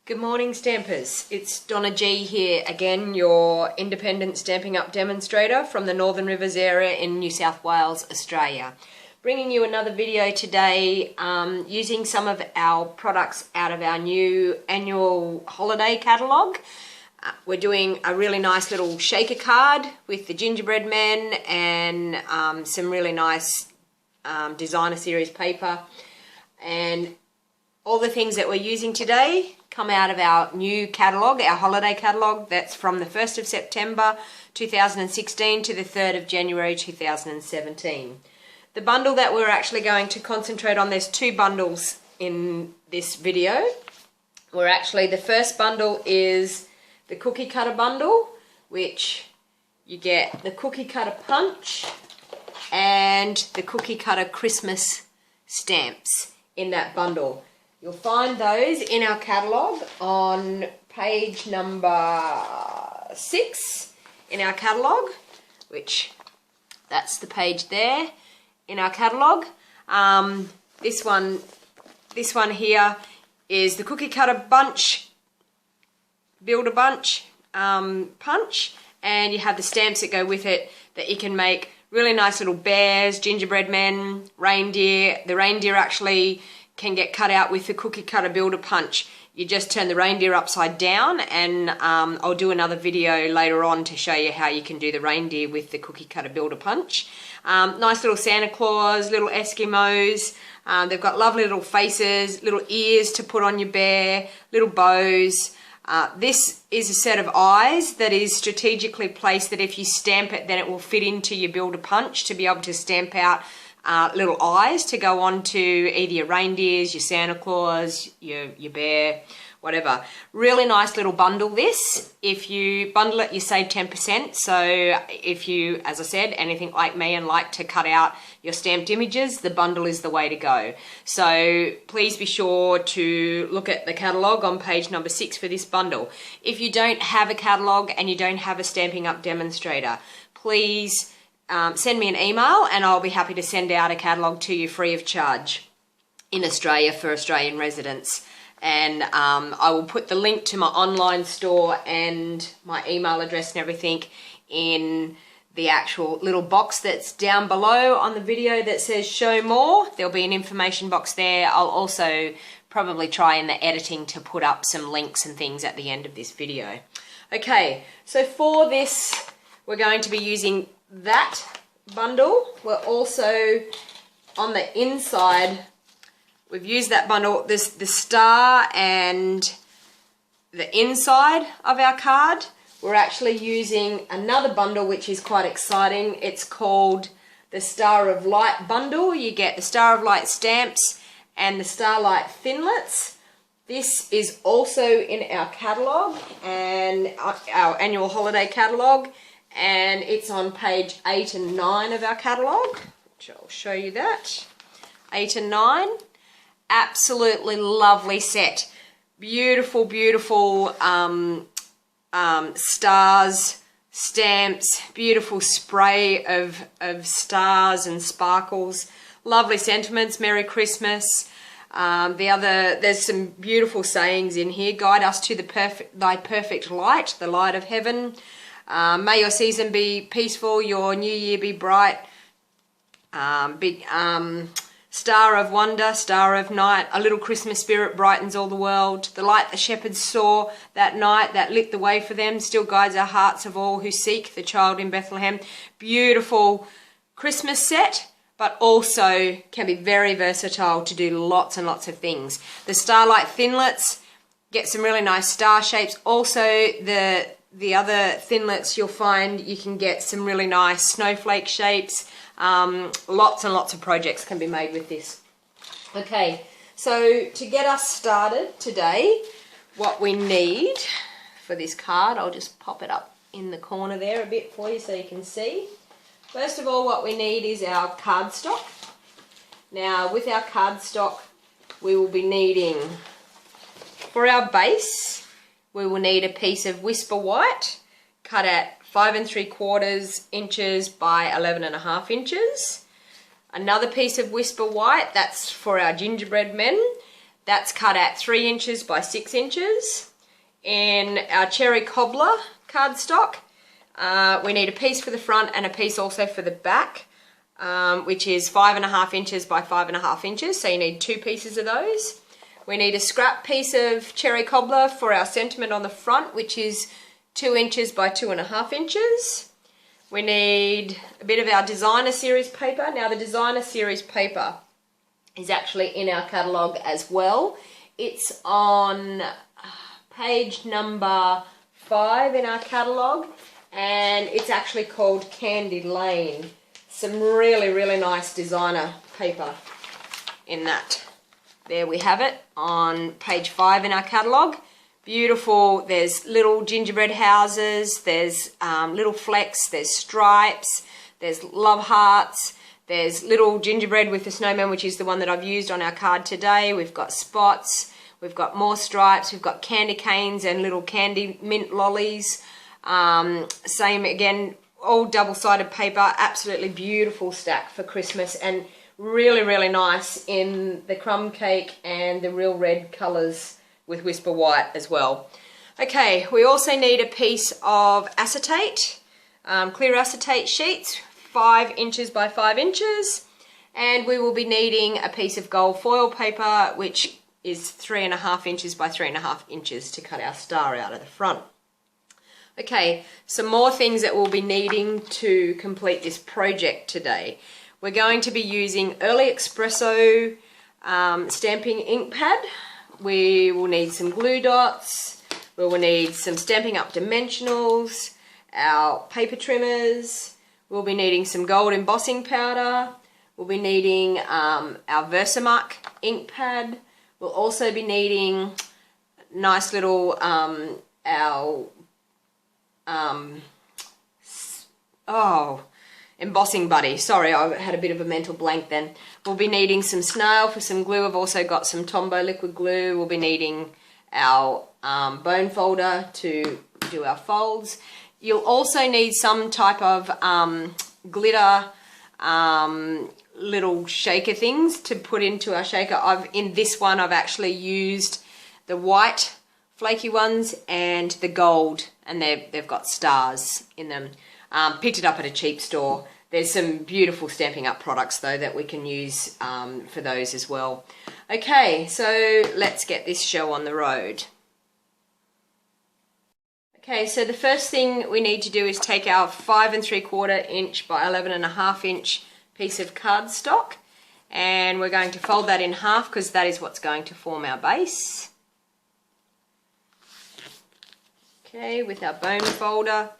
Good morning, Stampers. It's DonnaG here again, your independent Stampin' Up demonstrator from the Northern Rivers area in New South Wales, Australia. Bringing you another video today using some of our products out of our new annual holiday catalogue. We're doing a really nice little shaker card with the gingerbread men and some really nice designer series paper. And all the things that we're using today come out of our new catalogue, our holiday catalogue. That's from the 1st of September 2016 to the 3rd of January 2017. The bundle that we're actually going to concentrate on, there's two bundles in this video. The first bundle is the cookie cutter bundle, which you get the cookie cutter punch and the cookie cutter Christmas stamps in that bundle. You'll find those in our catalogue on page number 6 in our catalogue, which that's the page there in our catalogue. This one here is the cookie cutter bunch, builder bunch punch, and you have the stamps that go with it that you can make really nice little bears, gingerbread men, reindeer. The reindeer actually can get cut out with the cookie cutter builder punch. You just turn the reindeer upside down, and I'll do another video later on to show you how you can do the reindeer with the cookie cutter builder punch. Nice little Santa Claus, little Eskimos. They've got lovely little faces, little ears to put on your bear, little bows. This is a set of eyes that is strategically placed that if you stamp it, then it will fit into your builder punch to be able to stamp out little eyes to go on to either your reindeers, your Santa Claus, your bear, whatever. Really nice little bundle this. If you bundle it, you save 10%. So if you, as I said, anything like me and like to cut out your stamped images, the bundle is the way to go. So please be sure to look at the catalogue on page number 6 for this bundle. If you don't have a catalogue and you don't have a Stampin' Up demonstrator, please send me an email and I'll be happy to send out a catalogue to you free of charge in Australia for Australian residents. And I will put the link to my online store and my email address and everything in the actual little box that's down below on the video that says show more. There'll be an information box there. I'll also probably try in the editing to put up some links and things at the end of this video. Okay, so for this we're going to be using that bundle. We're also on the inside, we've used that bundle, the star and the inside of our card. We're actually using another bundle which is quite exciting. It's called the Star of Light bundle. You get the Star of Light stamps and the Starlight thinlits. This is also in our catalogue and our annual holiday catalogue, and it's on page 8 and 9 of our catalogue, which I'll show you that. 8 and 9. Absolutely lovely set. Beautiful, beautiful stars, stamps, beautiful spray of stars and sparkles. Lovely sentiments, Merry Christmas. There's some beautiful sayings in here. Guide us to thy perfect light, the light of heaven. May your season be peaceful, your new year be bright. Star of wonder, star of night, a little Christmas spirit brightens all the world. The light the shepherds saw that night that lit the way for them still guides our hearts of all who seek the child in Bethlehem. Beautiful Christmas set, but also can be very versatile to do lots and lots of things. The Starlight thinlits get some really nice star shapes. Also the other thinlits, you'll find you can get some really nice snowflake shapes. Lots and lots of projects can be made with this. Okay, so to get us started today, what we need for this card, I'll just pop it up in the corner there a bit for you so you can see. First of all, what we need is our cardstock. Now, with our cardstock, we will be needing, for our base, we will need a piece of Whisper White cut at 5 3/4 inches by 11.5 inches. Another piece of Whisper White, that's for our gingerbread men. That's cut at 3 inches by 6 inches. In our cherry cobbler cardstock, we need a piece for the front and a piece also for the back, which is 5.5 inches by 5.5 inches, so you need 2 pieces of those. We need a scrap piece of cherry cobbler for our sentiment on the front, which is 2 inches by 2.5 inches. We need a bit of our designer series paper. Now the designer series paper is actually in our catalogue as well. It's on page number 5 in our catalogue, and it's actually called Candy Lane. Some really, really nice designer paper in that. There we have it on page 5 in our catalogue. Beautiful. There's little gingerbread houses, there's little flecks, there's stripes, there's love hearts, there's little gingerbread with the snowman, which is the one that I've used on our card today. We've got spots, we've got more stripes, we've got candy canes and little candy mint lollies. Same again, all double-sided paper. Absolutely beautiful stack for Christmas, and really, really nice in the crumb cake and the real red colours with Whisper White as well. Okay, we also need a piece of acetate, clear acetate sheets, 5 inches by 5 inches, and we will be needing a piece of gold foil paper, which is 3.5 inches by 3.5 inches to cut our star out of the front. Okay, some more things that we'll be needing to complete this project today. We're going to be using early Expresso stamping ink pad. We will need some glue dots. We will need some Stampin' Up dimensionals, our paper trimmers. We'll be needing some gold embossing powder. We'll be needing our VersaMark ink pad. We'll also be needing nice little embossing buddy. Sorry, I had a bit of a mental blank then. We'll be needing some Snail for some glue. I've also got some Tombow liquid glue. We'll be needing our bone folder to do our folds. You'll also need some type of glitter little shaker things to put into our shaker. In this one I've actually used the white flaky ones and the gold, and they've got stars in them. Picked it up at a cheap store. There's some beautiful Stampin' Up products though that we can use for those as well. Okay, so let's get this show on the road. Okay, so the first thing we need to do is take our 5 3/4 inch by 11.5 inch piece of cardstock, and we're going to fold that in half because that is what's going to form our base. Okay, with our bone folder,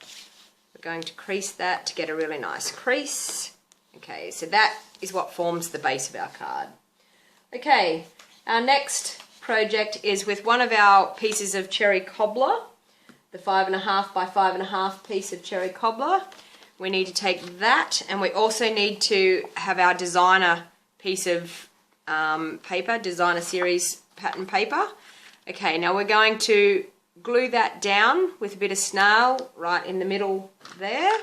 we're going to crease that to get a really nice crease. Okay, so that is what forms the base of our card. Okay, our next project is with one of our pieces of cherry cobbler, the 5.5 by 5.5 piece of cherry cobbler. We need to take that, and we also need to have our designer piece of paper, designer series pattern paper. Okay, now we're going to glue that down with a bit of Snail right in the middle there.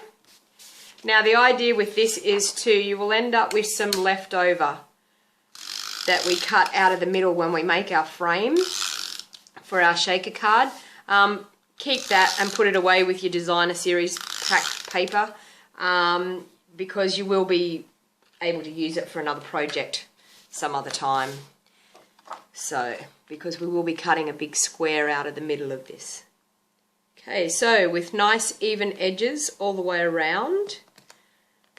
Now the idea with this is you will end up with some leftover that we cut out of the middle when we make our frame for our shaker card. Keep that and put it away with your designer series packed paper, because you will be able to use it for another project some other time. So, because we will be cutting a big square out of the middle of this. Okay, so with nice even edges all the way around,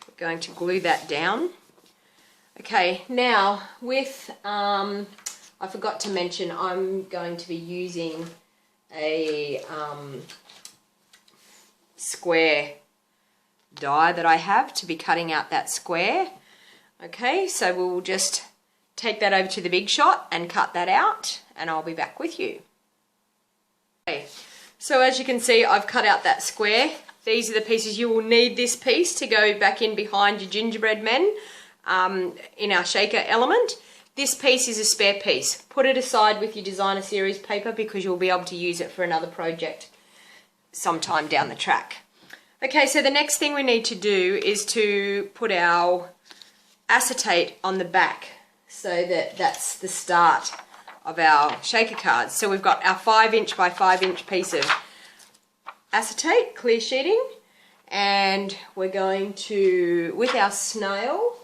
we're going to glue that down. Okay, now with, I forgot to mention, I'm going to be using a square die that I have to be cutting out that square. Okay, so we'll just take that over to the big shot and cut that out, and I'll be back with you. Okay, so as you can see, I've cut out that square. These are the pieces. You will need this piece to go back in behind your gingerbread men in our shaker element. This piece is a spare piece. Put it aside with your designer series paper because you'll be able to use it for another project sometime down the track. Okay, so the next thing we need to do is to put our acetate on the back, so that's the start of our shaker cards. So we've got our 5" by 5" piece of acetate, clear sheeting, and we're going to, with our snail,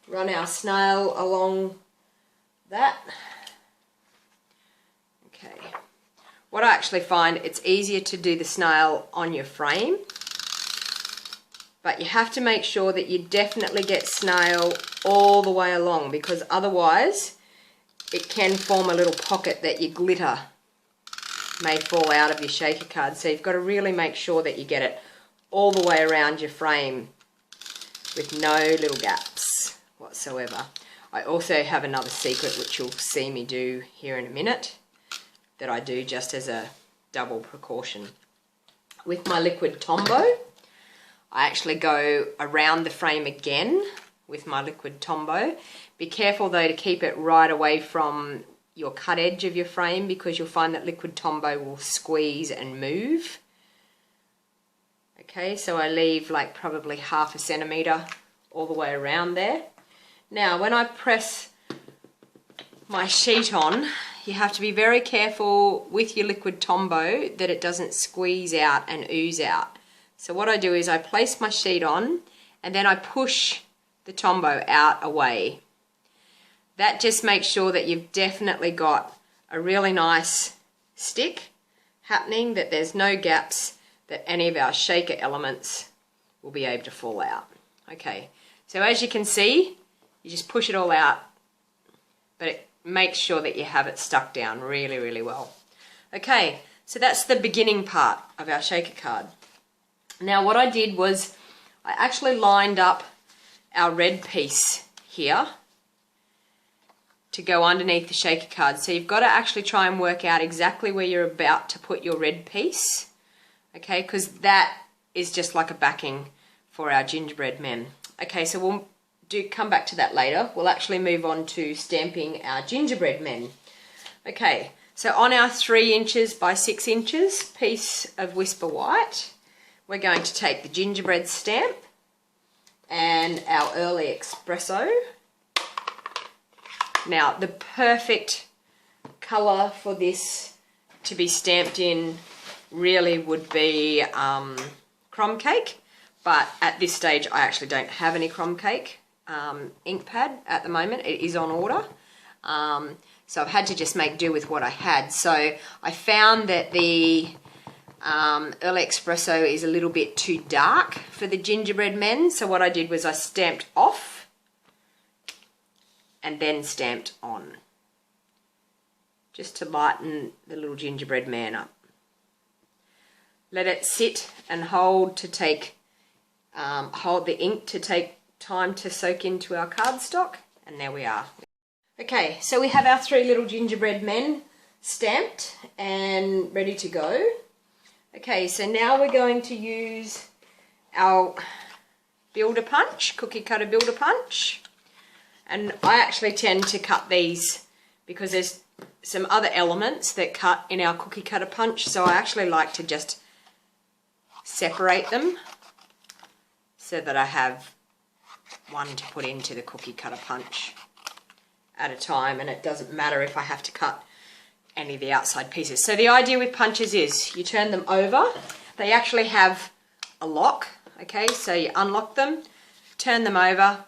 run our snail along that. Okay. What I actually find, it's easier to do the snail on your frame, but you have to make sure that you definitely get snail all the way along, because otherwise it can form a little pocket that your glitter may fall out of your shaker card. So you've got to really make sure that you get it all the way around your frame with no little gaps whatsoever. I also have another secret which you'll see me do here in a minute, that I do just as a double precaution. With my liquid Tombow, I actually go around the frame again with my liquid Tombow. Be careful though to keep it right away from your cut edge of your frame, because you'll find that liquid Tombow will squeeze and move. Okay, so I leave like probably 1/2 centimetre all the way around there. Now when I press my sheet on, you have to be very careful with your liquid Tombow that it doesn't squeeze out and ooze out. So what I do is I place my sheet on and then I push the Tombow out away. That just makes sure that you've definitely got a really nice stick happening, that there's no gaps, that any of our shaker elements will be able to fall out. Okay, so as you can see, you just push it all out, but it makes sure that you have it stuck down really, really well. Okay, so that's the beginning part of our shaker card. Now what I did was I actually lined up our red piece here to go underneath the shaker card. So you've got to actually try and work out exactly where you're about to put your red piece, okay, because that is just like a backing for our gingerbread men. Okay, so we'll come back to that later. We'll actually move on to stamping our gingerbread men. Okay, so on our 3" by 6" piece of Whisper White, we're going to take the gingerbread stamp and our early Expresso. Now the perfect colour for this to be stamped in really would be crumb cake, but at this stage I actually don't have any crumb cake ink pad at the moment. It is on order, so I've had to just make do with what I had. So I found that the early Expresso is a little bit too dark for the gingerbread men, so what I did was I stamped off and then stamped on, just to lighten the little gingerbread man up. Let it sit and hold to take, hold the ink to take time to soak into our cardstock, and there we are. Okay, so we have our 3 little gingerbread men stamped and ready to go. Okay, so now we're going to use our builder punch, cookie cutter builder punch. And I actually tend to cut these because there's some other elements that cut in our cookie cutter punch, so I actually like to just separate them so that I have one to put into the cookie cutter punch at a time, and it doesn't matter if I have to cut any of the outside pieces. So the idea with punches is you turn them over. They actually have a lock, okay, so you unlock them, turn them over,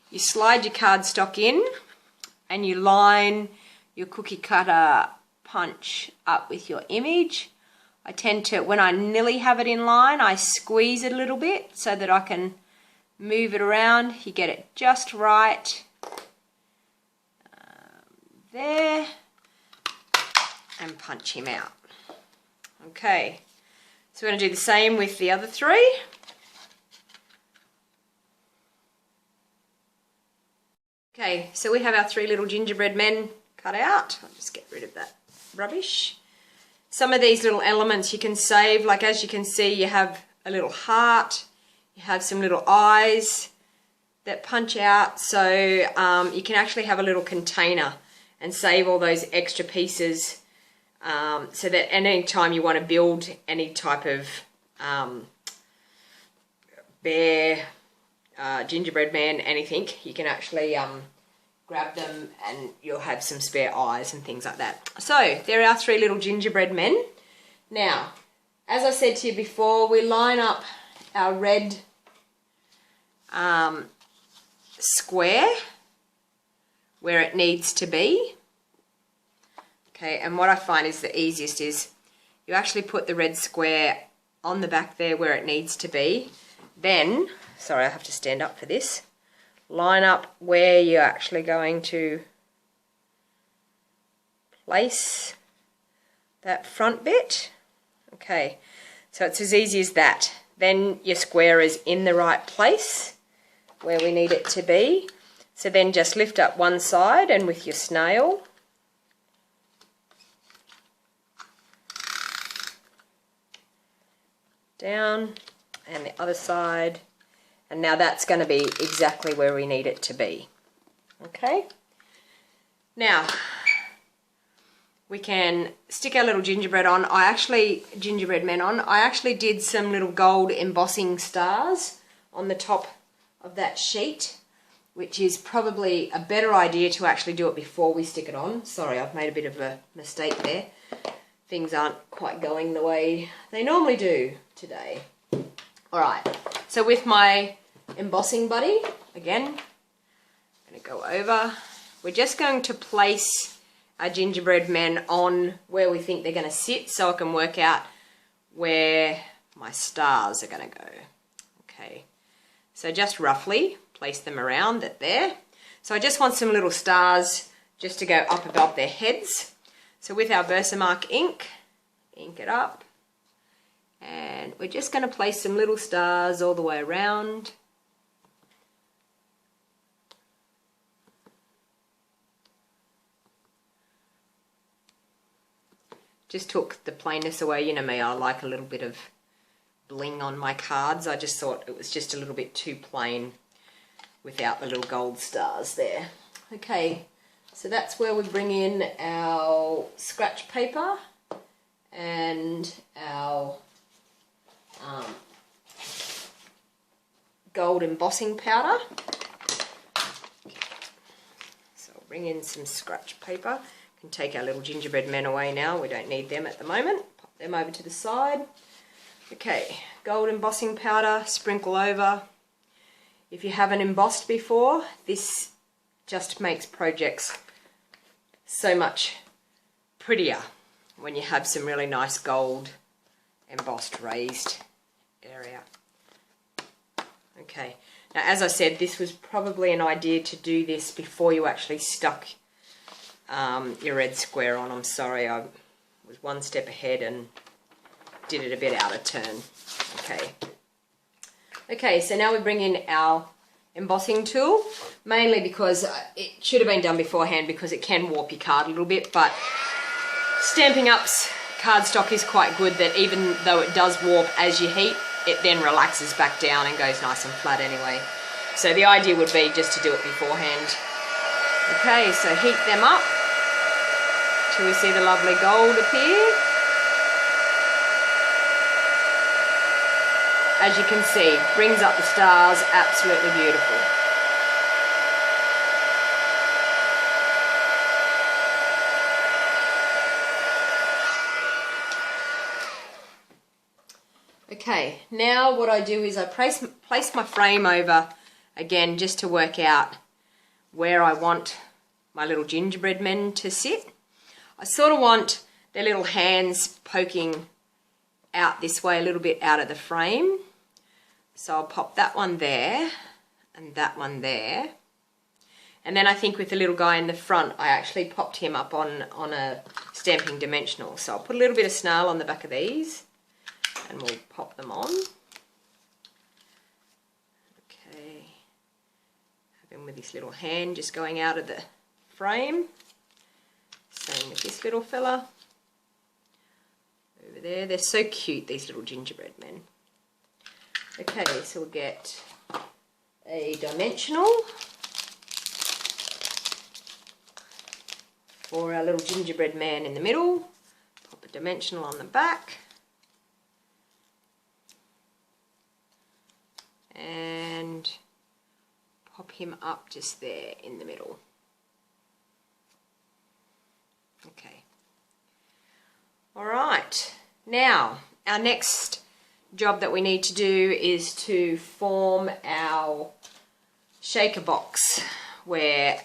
you slide your cardstock in and you line your cookie cutter punch up with your image. I tend to, when I nearly have it in line, I squeeze it a little bit so that I can move it around. You get it just right there, and punch him out. Okay, so we're going to do the same with the other 3. Okay, so we have our 3 little gingerbread men cut out. I'll just get rid of that rubbish. Some of these little elements you can save, like as you can see, you have a little heart, you have some little eyes that punch out, so you can actually have a little container and save all those extra pieces, so that any time you want to build any type of bear, gingerbread man, anything, you can actually grab them and you'll have some spare eyes and things like that. So there are 3 little gingerbread men. Now, as I said to you before, we line up our red square where it needs to be. Okay, and what I find is the easiest is you actually put the red square on the back there where it needs to be. Then, sorry, I have to stand up for this. Line up where you're actually going to place that front bit. Okay, so it's as easy as that. Then your square is in the right place where we need it to be. So then just lift up one side and with your snail, down, and the other side, and now that's going to be exactly where we need it to be. Okay, now we can stick our little gingerbread men on. I actually did some little gold embossing stars on the top of that sheet, which is probably a better idea to actually do it before we stick it on. Sorry, I've made a bit of a mistake there. Things aren't quite going the way they normally do today. Alright, so with my embossing buddy, again, I'm going to go over. We're just going to place our gingerbread men on where we think they're going to sit so I can work out where my stars are going to go. Okay, so just roughly place them around that there. So I just want some little stars just to go up above their heads. So with our VersaMark ink it up, and we're just going to place some little stars all the way around. Just took the plainness away. You know me, I like a little bit of bling on my cards. I just thought it was just a little bit too plain without the little gold stars there. Okay, so that's where we bring in our scratch paper and our gold embossing powder. So I'll bring in some scratch paper. We can take our little gingerbread men away now. We don't need them at the moment. Pop them over to the side. Okay, gold embossing powder, sprinkle over. If you haven't embossed before, this just makes projects so much prettier when you have some really nice gold embossed raised area. Okay, now as I said, this was probably an idea to do this before you actually stuck your red square on. I'm sorry, I was one step ahead and did it a bit out of turn. Okay, so now we bring in our embossing tool, mainly because it should have been done beforehand because it can warp your card a little bit, but Stampin' Up's cardstock is quite good that even though it does warp as you heat, it then relaxes back down and goes nice and flat anyway. So the idea would be just to do it beforehand. Okay, so heat them up till we see the lovely gold appear. As you can see, brings up the stars, absolutely beautiful. Okay, now what I do is I place my frame over again just to work out where I want my little gingerbread men to sit. I sort of want their little hands poking out this way a little bit out of the frame. So I'll pop that one there and that one there. And then I think with the little guy in the front, I actually popped him up on a stamping dimensional. So I'll put a little bit of Snail on the back of these and we'll pop them on. Okay. Have him with his little hand just going out of the frame. Same with this little fella. Over there. They're so cute, these little gingerbread men. Okay, so we'll get a dimensional for our little gingerbread man in the middle. Pop a dimensional on the back. And pop him up just there in the middle. Okay. All right. Now, our next job that we need to do is to form our shaker box where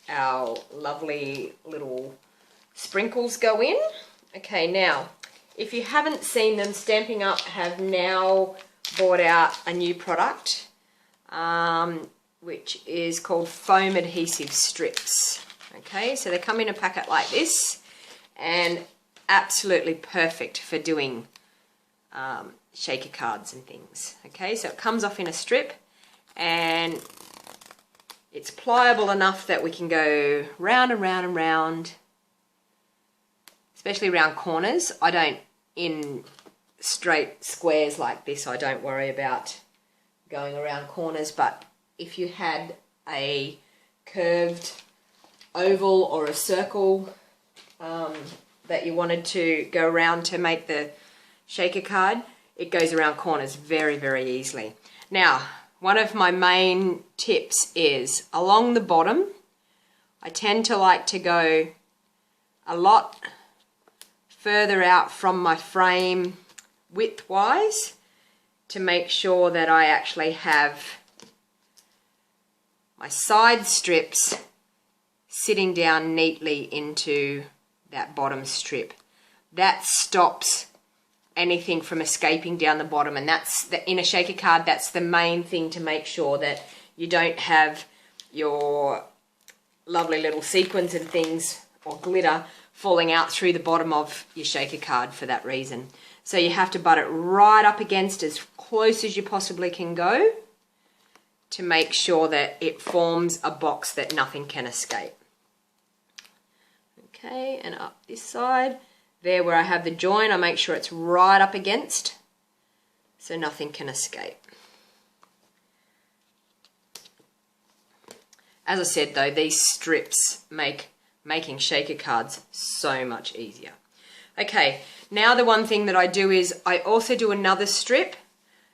our lovely little sprinkles go in. Okay, now, if you haven't seen them, Stampin' Up have now brought out a new product, which is called foam adhesive strips. Okay, so they come in a packet like this, and absolutely perfect for doing shaker cards and things. Okay, so it comes off in a strip, and it's pliable enough that we can go round and round and round, especially around corners. I don't, in straight squares like this, I don't worry about going around corners, but if you had a curved oval or a circle that you wanted to go around to make the shaker card, it goes around corners very, very easily. Now, one of my main tips is along the bottom, I tend to like to go a lot further out from my frame width-wise to make sure that I actually have my side strips sitting down neatly into that bottom strip. That stops anything from escaping down the bottom, and that's in a shaker card, that's the main thing, to make sure that you don't have your lovely little sequins and things or glitter falling out through the bottom of your shaker card for that reason. So you have to butt it right up against as close as you possibly can go to make sure that it forms a box that nothing can escape. Okay, and up this side, there where I have the join, I make sure it's right up against so nothing can escape. As I said though, these strips make making shaker cards so much easier. Okay, now the one thing that I do is I also do another strip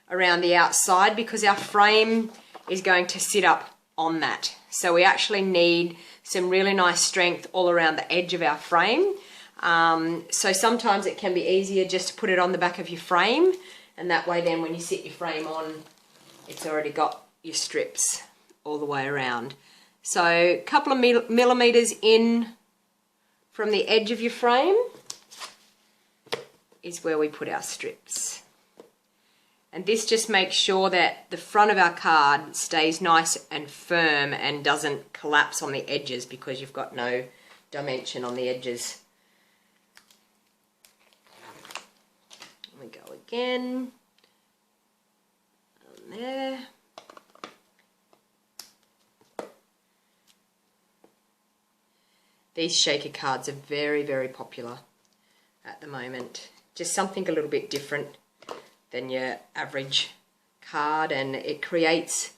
around the outside because our frame is going to sit up on that. So we actually need some really nice strength all around the edge of our frame. So sometimes it can be easier just to put it on the back of your frame, and that way then when you sit your frame on, it's already got your strips all the way around. So a couple of millimeters in from the edge of your frame is where we put our strips. And this just makes sure that the front of our card stays nice and firm and doesn't collapse on the edges because you've got no dimension on the edges. We go again on there. These shaker cards are very, very popular at the moment. Just something a little bit different than your average card, and it creates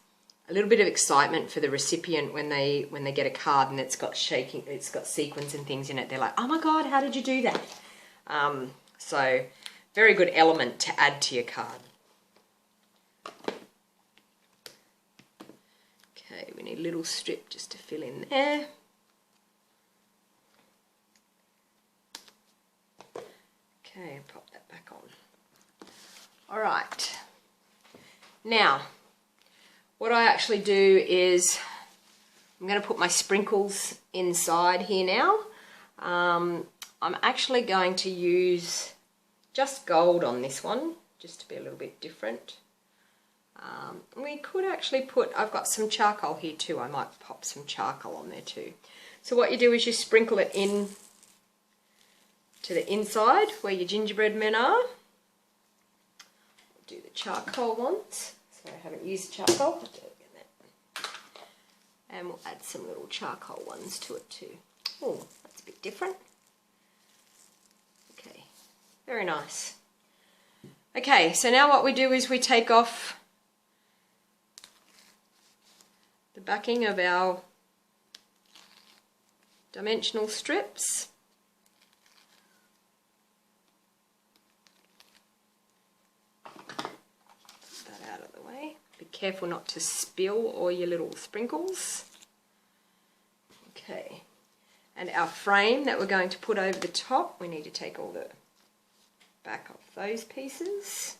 a little bit of excitement for the recipient when they get a card and it's got sequins and things in it. They're like, oh my god, how did you do that? So very good element to add to your card. Okay, we need a little strip just to fill in there. Okay, pop that back on. All right. Now, what I actually do is I'm going to put my sprinkles inside here now. I'm actually going to use just gold on this one, just to be a little bit different. We could actually put, I've got some charcoal here too, I might pop some charcoal on there too. So what you do is you sprinkle it in to the inside where your gingerbread men are. We'll do the charcoal ones. So I haven't used charcoal. And we'll add some little charcoal ones to it too. Oh, that's a bit different. Okay, very nice. Okay, so now what we do is we take off the backing of our dimensional strips. Be careful not to spill all your little sprinkles. Okay, And our frame that we're going to put over the top, we need to take all the back off those pieces.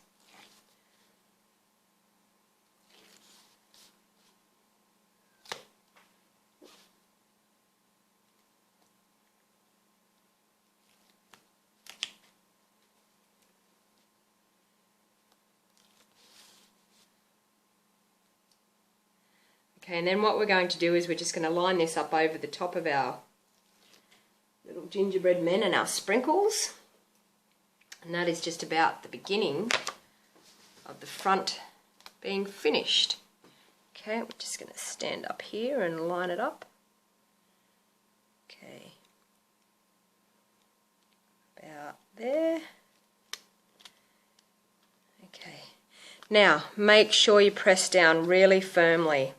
Okay, and then what we're going to do is we're just going to line this up over the top of our little gingerbread men and our sprinkles. And that is just about the beginning of the front being finished. Okay, we're just going to stand up here and line it up. Okay, about there. Okay, now make sure you press down really firmly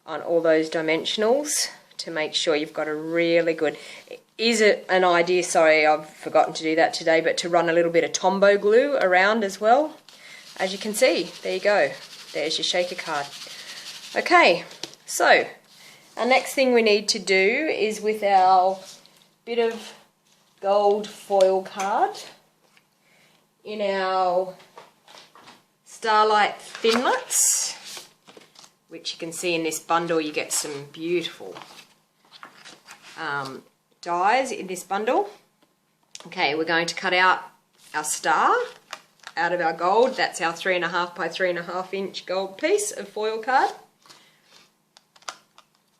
on all those dimensionals to make sure you've got a really good... Is it an idea, sorry I've forgotten to do that today, but to run a little bit of Tombow glue around as well. As you can see, there you go, there's your shaker card. Okay, so our next thing we need to do is with our bit of gold foil card in our Starlight Thinlits, which you can see in this bundle. You get some beautiful dies in this bundle. Okay, we're going to cut out our star out of our gold. That's our 3.5 by 3.5 inch gold piece of foil card.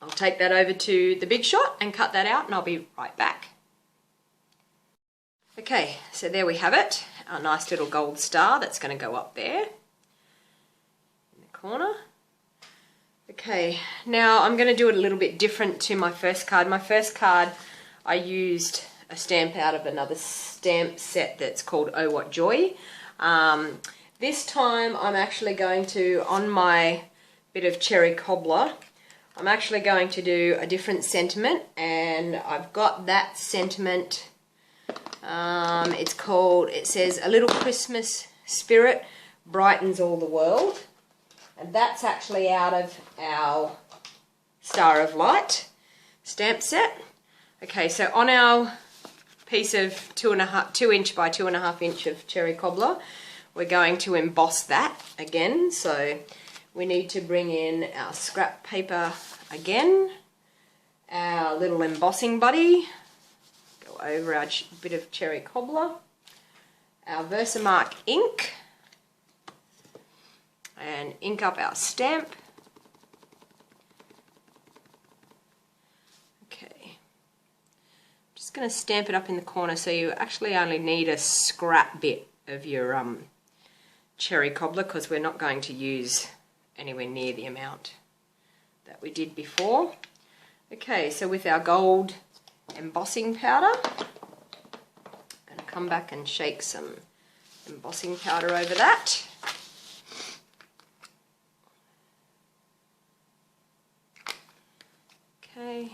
I'll take that over to the Big Shot and cut that out, and I'll be right back. Okay, so there we have it, our nice little gold star that's going to go up there in the corner. Okay, now I'm going to do it a little bit different to my first card. My first card, I used a stamp out of another stamp set that's called Oh What Joy. This time I'm actually going to, on my bit of cherry cobbler, I'm actually going to do a different sentiment, and I've got that sentiment. It says, "A little Christmas spirit brightens all the world." And that's actually out of our Star of Light stamp set. Okay, so on our piece of 2 inch by 2.5 inch of cherry cobbler, we're going to emboss that again. So we need to bring in our scrap paper again, our little embossing buddy, go over our bit of cherry cobbler, our VersaMark ink, and ink up our stamp. Okay, just going to stamp it up in the corner, so you actually only need a scrap bit of your cherry cobbler, because we're not going to use anywhere near the amount that we did before. Okay, so with our gold embossing powder, I'm going to come back and shake some embossing powder over that. Okay,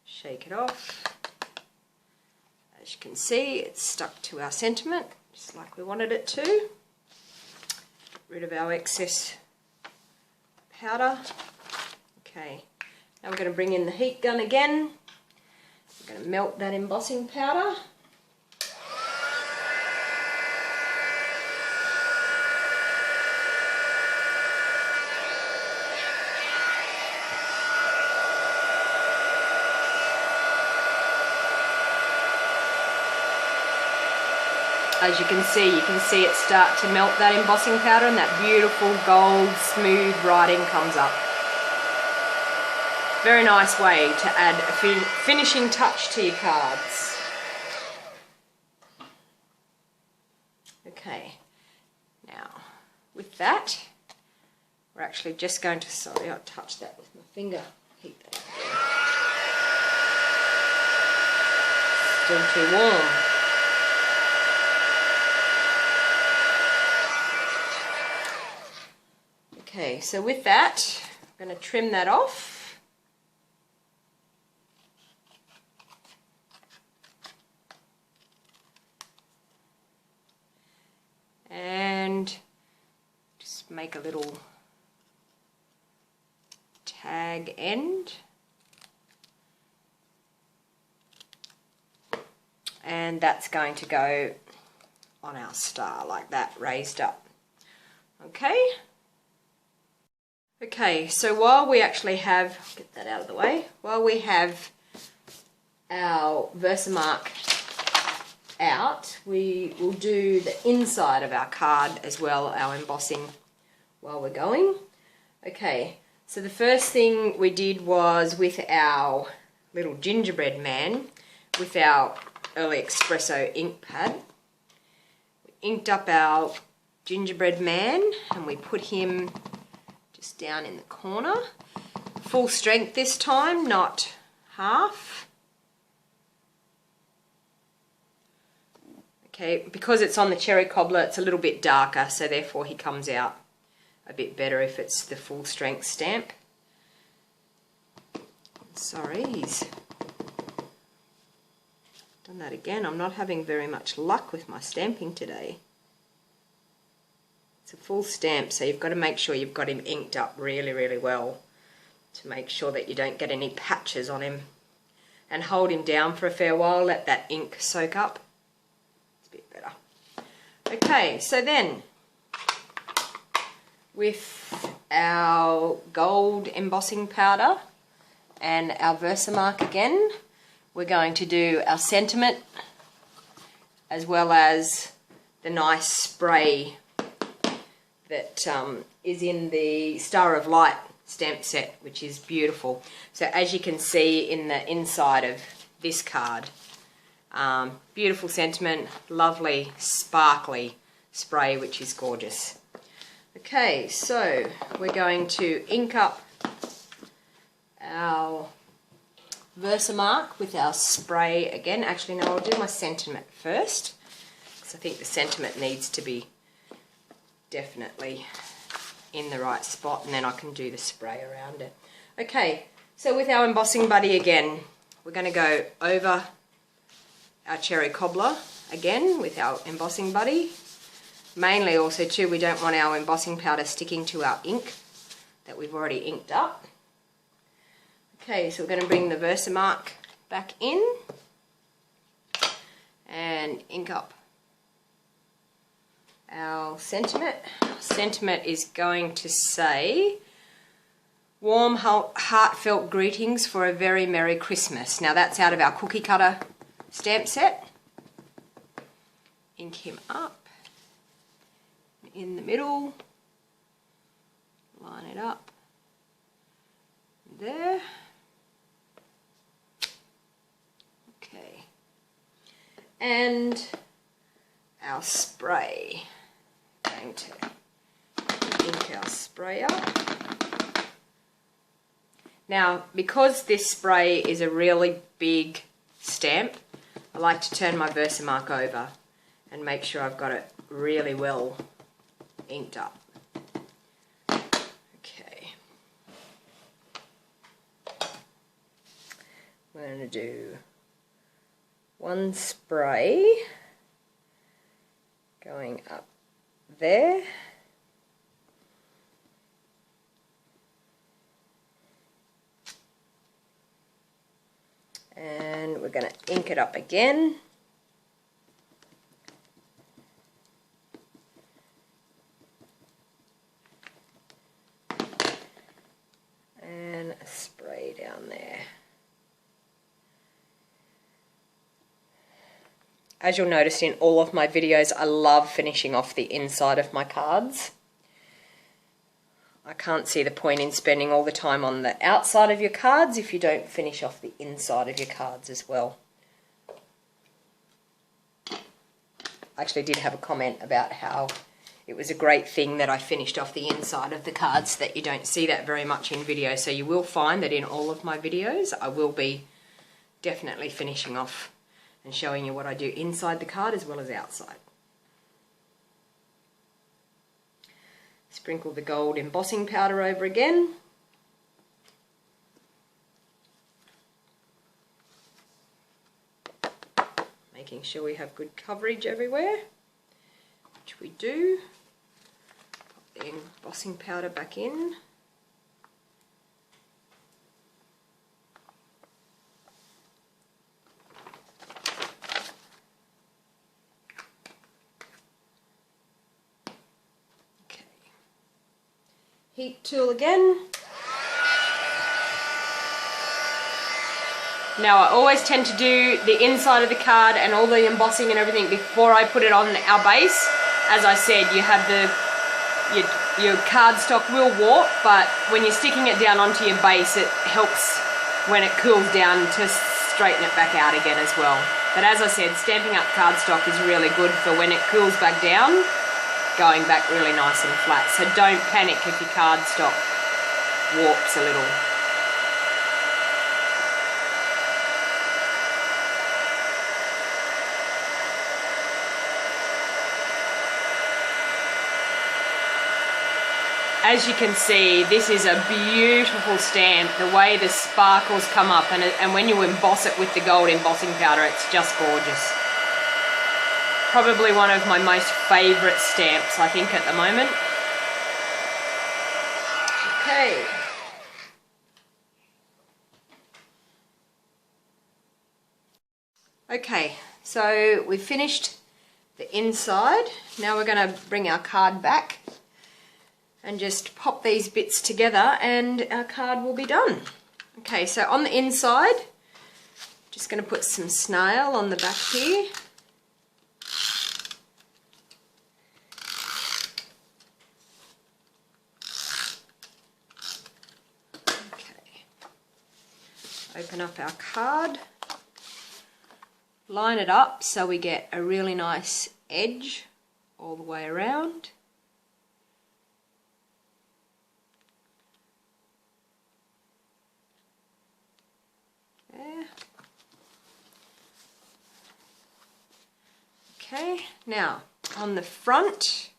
shake it off. As you can see, it's stuck to our sentiment, just like we wanted it to. Get rid of our excess powder. Okay, now we're going to bring in the heat gun again. We're going to melt that embossing powder. As you can see it start to melt that embossing powder, and that beautiful gold smooth writing comes up. Very nice way to add a finishing touch to your cards. Okay, now with that, we're actually just going to, sorry, I touched that with my finger. Heat that again. Still too warm. Okay, so with that, I'm going to trim that off. And just make a little tag end. and that's going to go on our star like that, raised up. Okay. Okay, so while we actually have, get that out of the way, while we have our VersaMark out, we will do the inside of our card as well, our embossing, while we're going. Okay, so the first thing we did was with our little gingerbread man, with our early Expresso ink pad, we inked up our gingerbread man and we put him just down in the corner. Full strength this time, not half. Okay, because it's on the cherry cobbler, it's a little bit darker, so therefore he comes out a bit better if it's the full strength stamp. Sorry, he's done that again. I'm not having very much luck with my stamping today. It's a full stamp, so you've got to make sure you've got him inked up really, really well to make sure that you don't get any patches on him. And hold him down for a fair while, let that ink soak up. It's a bit better. Okay, so then with our gold embossing powder and our VersaMark again, we're going to do our sentiment as well as the nice spray that is in the Star of Light stamp set, which is beautiful. So as you can see in the inside of this card, beautiful sentiment, lovely sparkly spray, which is gorgeous. Okay, so we're going to ink up our VersaMark with our spray again. Actually, no, I'll do my sentiment first, because I think the sentiment needs to be definitely in the right spot, and then I can do the spray around it. Okay, so with our embossing buddy again, we're going to go over our cherry cobbler again with our embossing buddy. Mainly also too, we don't want our embossing powder sticking to our ink that we've already inked up. Okay, so we're going to bring the VersaMark back in and ink up our sentiment. Our sentiment is going to say, warm, heartfelt greetings for a very Merry Christmas. Now that's out of our cookie cutter stamp set. Ink him up in the middle, line it up there. Okay, and our spray, going to ink our spray up. Now, because this spray is a really big stamp, I like to turn my VersaMark over and make sure I've got it really well inked up. Okay, we're going to do one spray going up there, and we're going to ink it up again. And a spray down there. As you'll notice in all of my videos, I love finishing off the inside of my cards. I can't see the point in spending all the time on the outside of your cards if you don't finish off the inside of your cards as well. I actually did have a comment about how it was a great thing that I finished off the inside of the cards, that you don't see that very much in video. So you will find that in all of my videos I will be definitely finishing off and showing you what I do inside the card as well as outside. Sprinkle the gold embossing powder over again. Making sure we have good coverage everywhere, which we do. Pop the embossing powder back in. heat tool again. Now I always tend to do the inside of the card and all the embossing and everything before I put it on our base. As I said, you have your cardstock will warp, but when you're sticking it down onto your base, it helps when it cools down to straighten it back out again as well. But as I said, Stampin' Up cardstock is really good for when it cools back down, going back really nice and flat. So don't panic if your cardstock warps a little. As you can see, this is a beautiful stamp, the way the sparkles come up, and when you emboss it with the gold embossing powder, it's just gorgeous. Probably one of my most favourite stamps, I think, at the moment. Okay. Okay, so we've finished the inside. Now we're going to bring our card back and just pop these bits together and our card will be done. Okay, so on the inside, just going to put some snail on the back here. Okay, open up our card, line it up so we get a really nice edge all the way around. Okay, now on the front,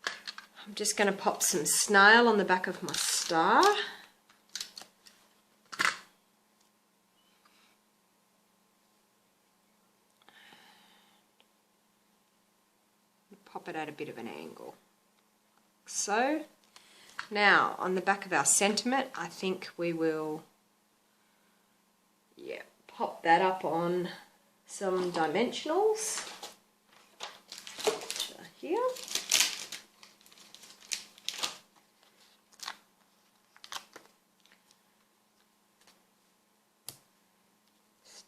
I'm just going to pop some snail on the back of my star. Pop it at a bit of an angle. So, now on the back of our sentiment, I think we will, pop that up on some dimensionals here.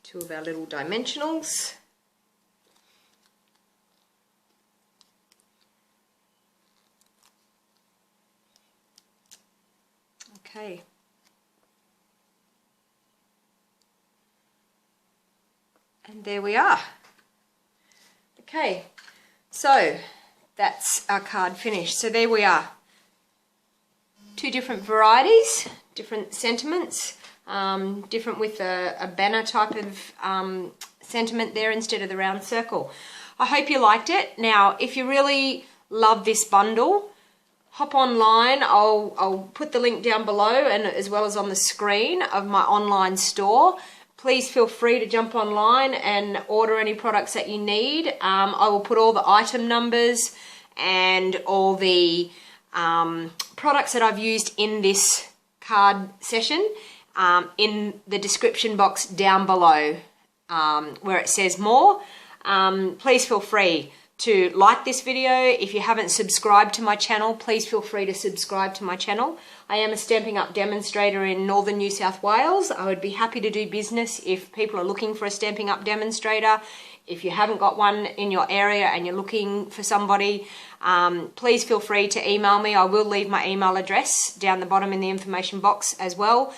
Two of our little dimensionals. Okay. And there we are. Okay, so that's our card finished. So there we are. Two different varieties, different sentiments, different with a banner type of sentiment there instead of the round circle. I hope you liked it. Now, if you really love this bundle, hop online. I'll put the link down below and as well as on the screen of my online store. Please feel free to jump online and order any products that you need. I will put all the item numbers and all the products that I've used in this card session in the description box down below where it says more. Please feel free to like this video. If you haven't subscribed to my channel, please feel free to subscribe to my channel. I am a Stampin' Up demonstrator in northern New South Wales. I would be happy to do business if people are looking for a Stampin' Up demonstrator. If you haven't got one in your area and you're looking for somebody, please feel free to email me. I will leave my email address down the bottom in the information box as well.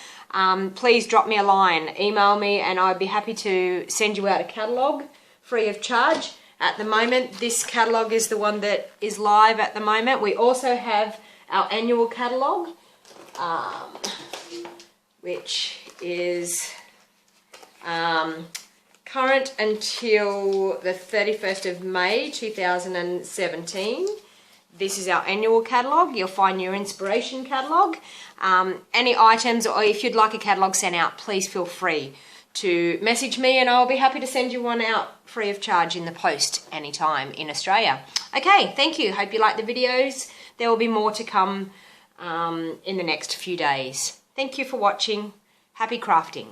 Please drop me a line, email me, and I'd be happy to send you out a catalogue free of charge. At the moment, this catalogue is the one that is live at the moment. We also have our annual catalogue, which is current until the 31st of May 2017. This is our annual catalogue. You'll find your inspiration catalogue. Any items, or if you'd like a catalogue sent out, please feel free to message me and I'll be happy to send you one out free of charge in the post anytime in Australia. Okay, thank you. Hope you like the videos. There will be more to come in the next few days. Thank you for watching. Happy crafting.